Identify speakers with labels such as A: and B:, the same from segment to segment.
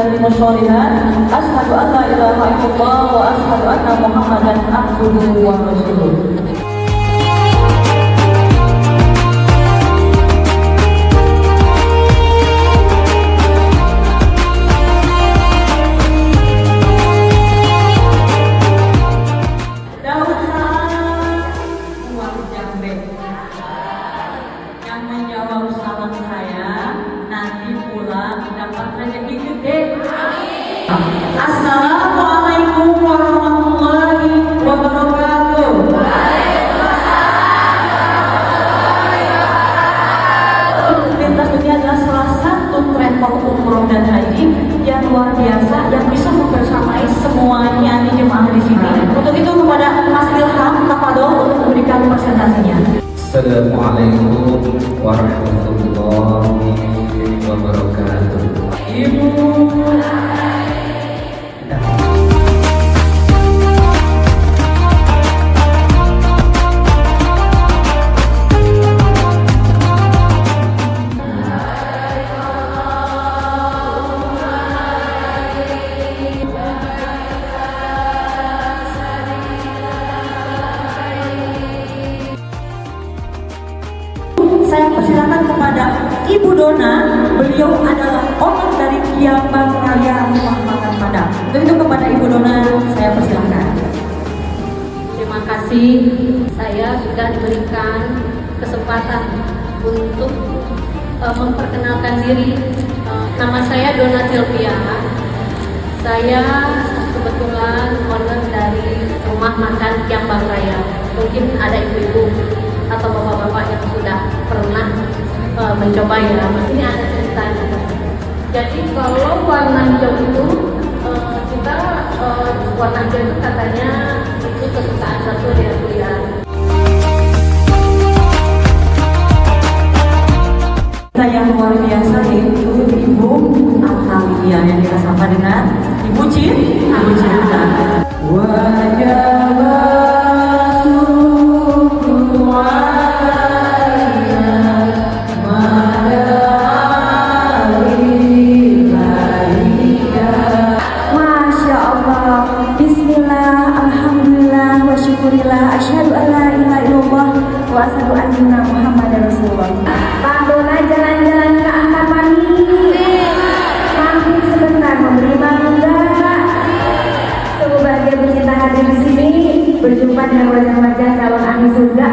A: yatimus sholihat. Asyhadu an la ilaha illallah wa asyhadu anna Muhammadan abduhu wa rasuluh. Yang menjawab salam saya nanti pulang dapat rezeki gede. Assalamualaikum warahmatullahi wabarakatuh. Lintas dunia adalah salah satu travel umroh dan haji yang luar biasa yang bisa membersamai semuanya di jemaah di sini. Untuk itu kepada Mas Ilham Tafadol untuk memberikan presentasinya.
B: Assalamualaikum warahmatullahi wabarakatuh.
A: Ibu. Saya persilakan kepada Ibu Dona, beliau adalah owner dari Kiambang Raya Rumah Makan Padang. Untuk itu kepada Ibu Dona, saya persilakan.
C: Terima kasih, saya sudah diberikan kesempatan untuk memperkenalkan diri. Nama saya Dona Silvia. Saya kebetulan owner dari Rumah Makan Kiambang Raya. Mungkin ada ibu-ibu atau bapak-bapak yang sudah pernah mencoba ya. Ini ada ceritanya. Jadi kalau warna hijau itu kita warna hijau itu katanya itu kesukaan satu ya kuliah.
A: Kita yang luar biasa yaitu Ibu Atalia yang kita sapa dengan Ibu Cinta. Wajah
D: asyhadu an la ilaha illallah wa asyhadu anna Muhammadar Rasulullah. Pak Dona jalan-jalan ke Antapani, mampir sebentar memberi mangga. Sungguh bahagia bercinta hadir di sini, berjumpa dengan wajah-wajah calon ahli surga.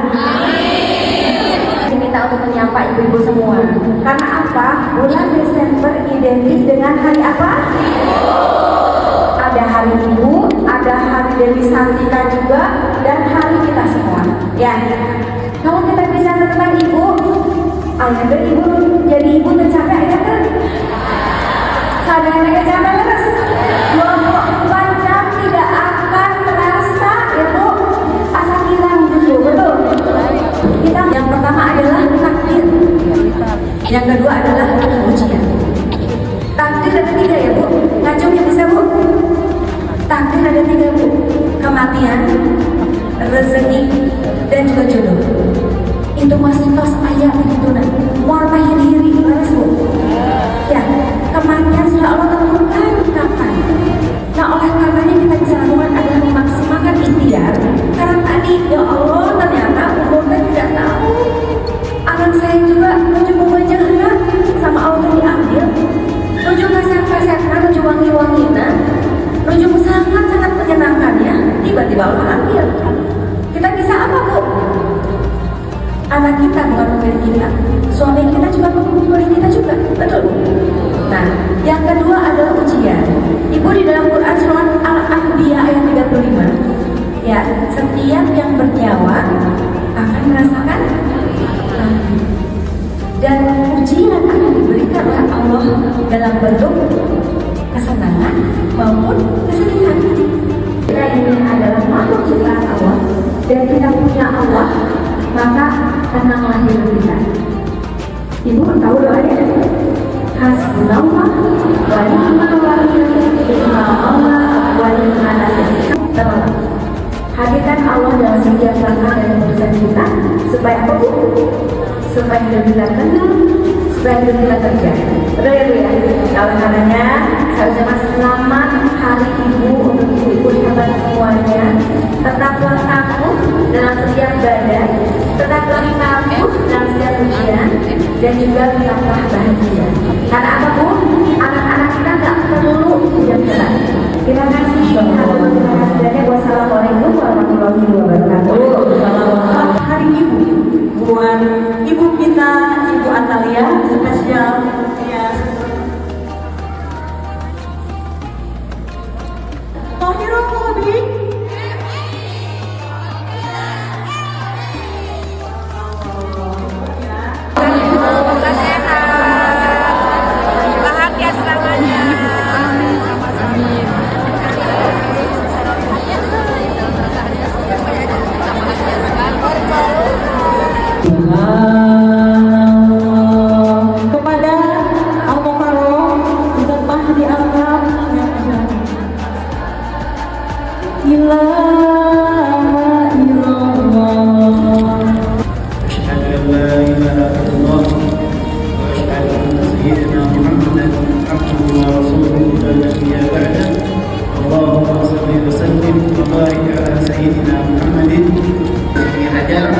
D: Minta untuk menyapa ibu-ibu semua. Karena apa? Bulan Desember identik dengan hari apa? Ada hari ibu, ada hari Dewi Santika juga, dan hari kita semua. Ya, kalau kita bicara tentang ibu, ayah dan ibu jadi ibu tercapek ya kan? Sadar mereka capek terus. 24 jam tidak akan terasa ibu asal hilang justru, betul? Kita yang pertama adalah takdir, yang kedua adalah ujian. Takdir ada 3 ya bu, ngacungnya bisa bu. Takdir ada 3 bu, kematian, rezeki, dan juga jodoh. Itu masih tos ayat begitu nah. Mual hiri-hiri balas bu. Ya, kematian sudah Allah tentukan kapan. Nah oleh karenanya kita bisa lakukan adalah memaksimalkan ikhtiar. Karena tadi ya Allah ternyata umurnya tidak tahu. Anak saya juga menuju membaca sama Allah diambil. Menuju kaset-kasetnya, menuju wangi-wanginya. Menuju sangat-sangat menyenangkan ya. Tiba-tiba Allah ambil. Kita bisa apa bu? Anak kita bukan pemilik kita, suami kita juga bukan pemilik kita juga, betul? Nah, yang kedua adalah ujian. Ibu di dalam Quran surat Al-Anbiya ayat 35, ya, setiap yang bernyawa akan merasakan mati. Dan ujian akan diberikan oleh Allah dalam bentuk kesenangan maupun kesedihan. Kita ini adalah makhluk ciptaan Allah dan kita punya Allah, maka tenanglah hidup kita. Ibu tahu doanya? Hasbunallah wa ni'mal wakil, innallaha wa ni'mal nasir. Hadirkan Allah dalam setiap langkah dan keputusan kita supaya apa bu? Supaya hidup kita tenang, supaya hidup kita terjaga. Betul ya bu ya? Oleh karenanya saya ucapkan selamat Hari Ibu untuk ibu-ibu hebat semuanya. Tetaplah tangguh dalam setiap badan, tetaplah tangguh dalam setiap ujian, dan juga tetaplah bahagia. Karena apa Bu? Anak-anak kita nggak perlu ujian berat. Terima kasih. Wassalamualaikum warahmatullahi wabarakatuh.
A: Hari Ibu buat ibu kita, Ibu Atalia, spesial ya. Tohirul Qalbi.
E: Bahagia selamanya.
A: Kepada Al-Mukarram Ustaz Mahdi Akram ilaha illallah.
F: أشهد أن لا إله إلا الله وأشهد أن سيدنا محمدا عبده ورسوله لا نبي بعده اللهم صل وسلم وبارك على سيدنا محمد. Siti Hajar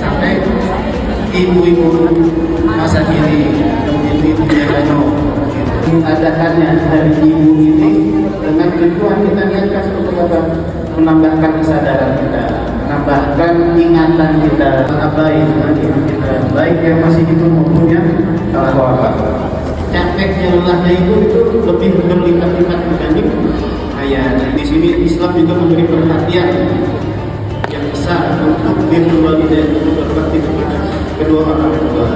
F: sampai ibu-ibu masa kini menjadi penjaga adaannya dari ibu ini dengan tujuan kita niatkan untuk menambahkan kesadaran kita, menambahkan ingatan kita, baik kita, baik yang masih hidup maupun yang telah wafat. Capeknya lelahnya itu lebih berlipat-lipat dibanding ayah. Di sini Islam juga memberi perhatian yang besar untuk birrul walidain, untuk berbakti kepada kedua orang tua.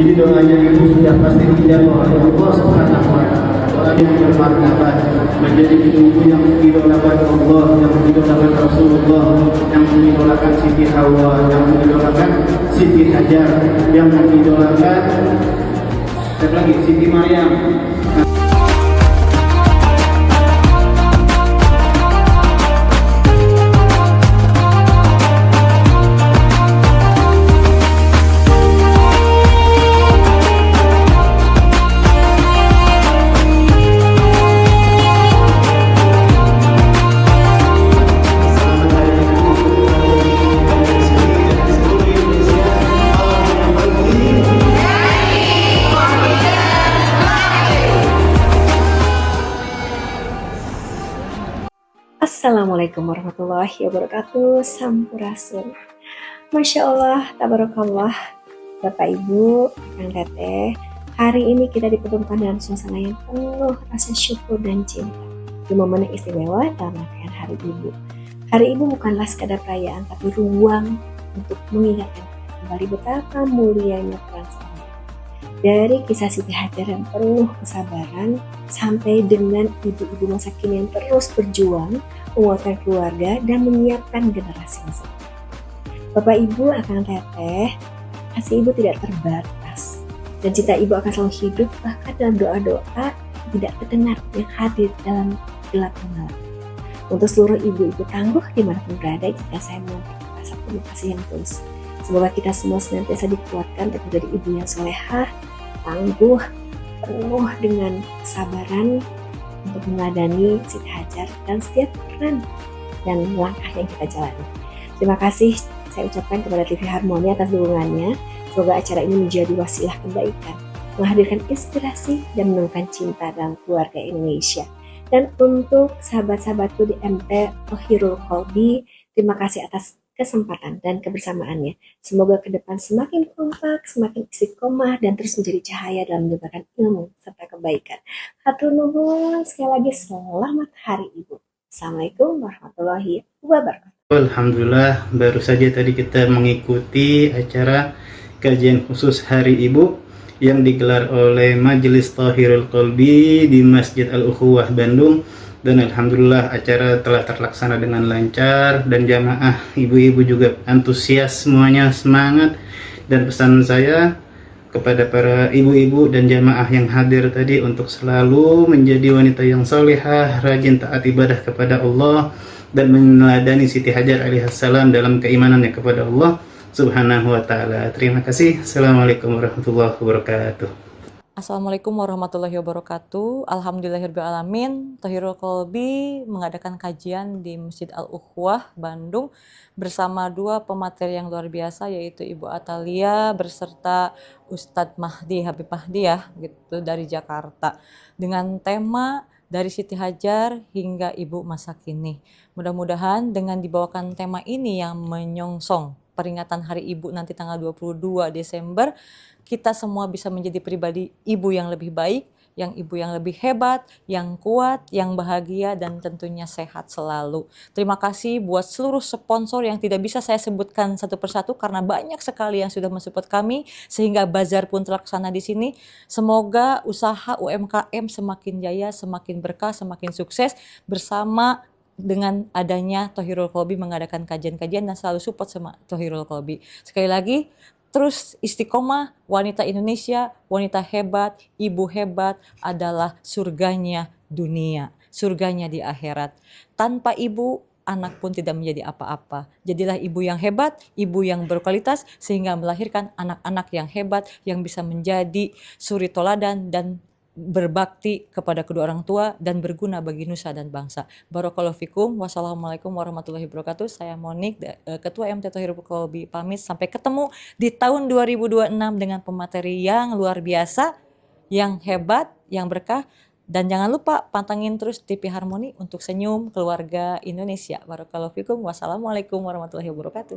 F: Jadi doanya ibu sudah pasti dijawab oleh Allah Subhanahu wa taala. Doa yang bermartabat, menjadi ibu yang mengidolakan Allah, yang mengidolakan Rasulullah, yang mengidolakan Siti Hawa, yang mengidolakan Siti Hajar, yang mengidolakan siapa lagi? Siti Maryam.
G: Assalamualaikum warahmatullahi wabarakatuh. Sampurasun. Masya Allah, tabarakallah. Bapak Ibu, Kang Teteh, hari ini kita dipertemukan dalam suasana yang penuh rasa syukur dan cinta di momen yang istimewa dalam rangkaian Hari Ibu. Hari Ibu bukanlah sekadar perayaan, tapi ruang untuk mengingatkan kembali betapa mulianya peran seorang ibu. Dari kisah Siti Hajar yang penuh kesabaran sampai dengan ibu-ibu masa kini yang terus berjuang menguatkan keluarga dan menyiapkan generasi masa depan. Bapak Ibu akan Teteh, kasih Ibu tidak terbatas dan cinta Ibu akan selalu hidup bahkan dalam doa-doa tidak terdengar yang hadir dalam gelap malam. Untuk seluruh ibu-ibu tangguh dimanapun berada, jika saya menyampaikan rasa terima kasih yang tulus. Semoga kita semua senantiasa dikuatkan untuk menjadi ibu yang solehah, tangguh, penuh dengan kesabaran untuk meladani Siti Hajar dan setiap peran dan langkah yang kita jalani. Terima kasih saya ucapkan kepada TV Harmoni atas dukungannya. Semoga acara ini menjadi wasilah kebaikan, menghadirkan inspirasi dan menemukan cinta dalam keluarga Indonesia. Dan untuk sahabat-sahabatku di MT Tohirul Qalbi, terima kasih atas kesempatan dan kebersamaannya. Semoga ke depan semakin kompak, semakin istiqomah, dan terus menjadi cahaya dalam menyebarkan ilmu serta kebaikan. Hatur nuhun, sekali lagi selamat Hari Ibu. Assalamualaikum warahmatullahi wabarakatuh.
F: Alhamdulillah, baru saja tadi kita mengikuti acara kajian khusus Hari Ibu yang digelar oleh Majelis Tohirul Qalbi di Masjid Al-Ukhuwah Bandung. Dan alhamdulillah acara telah terlaksana dengan lancar dan jamaah ibu-ibu juga antusias, semuanya semangat. Dan pesan saya kepada para ibu-ibu dan jamaah yang hadir tadi untuk selalu menjadi wanita yang solehah, rajin taat ibadah kepada Allah dan meneladani Siti Hajar alaihissalam dalam keimanannya kepada Allah Subhanahu wa ta'ala. Terima kasih. Assalamualaikum warahmatullahi wabarakatuh.
E: Assalamualaikum warahmatullahi wabarakatuh. Alhamdulillahirrahmanirrahim. Thohirul Qalbi mengadakan kajian di Masjid Al-Ukhwah, Bandung bersama dua pemateri yang luar biasa yaitu Ibu Atalia beserta Ustadz Mahdi, Habib Mahdi ya gitu dari Jakarta dengan tema dari Siti Hajar hingga Ibu masa kini. Mudah-mudahan dengan dibawakan tema ini yang menyongsong peringatan Hari Ibu nanti tanggal 22 Desember, kita semua bisa menjadi pribadi ibu yang lebih baik, yang ibu yang lebih hebat, yang kuat, yang bahagia, dan tentunya sehat selalu. Terima kasih buat seluruh sponsor yang tidak bisa saya sebutkan satu persatu karena banyak sekali yang sudah mensupport kami sehingga bazar pun terlaksana di sini. Semoga usaha UMKM semakin jaya, semakin berkah, semakin sukses bersama dengan adanya Thohirul Qalbi mengadakan kajian-kajian dan selalu support sama Thohirul Qalbi. Sekali lagi, terus istiqomah, wanita Indonesia, wanita hebat, ibu hebat adalah surganya dunia, surganya di akhirat. Tanpa ibu, anak pun tidak menjadi apa-apa. Jadilah ibu yang hebat, ibu yang berkualitas, sehingga melahirkan anak-anak yang hebat, yang bisa menjadi suri toladan dan berbakti kepada kedua orang tua dan berguna bagi nusa dan bangsa. Barakallahu fikum. Wassalamualaikum warahmatullahi wabarakatuh. Saya Monik, Ketua MT Thohirul Qalbi pamit. Sampai ketemu di tahun 2026 dengan pemateri yang luar biasa, yang hebat, yang berkah. Dan jangan lupa pantengin terus TV Harmoni untuk senyum keluarga Indonesia. Barakallahu fikum. Wassalamualaikum warahmatullahi wabarakatuh.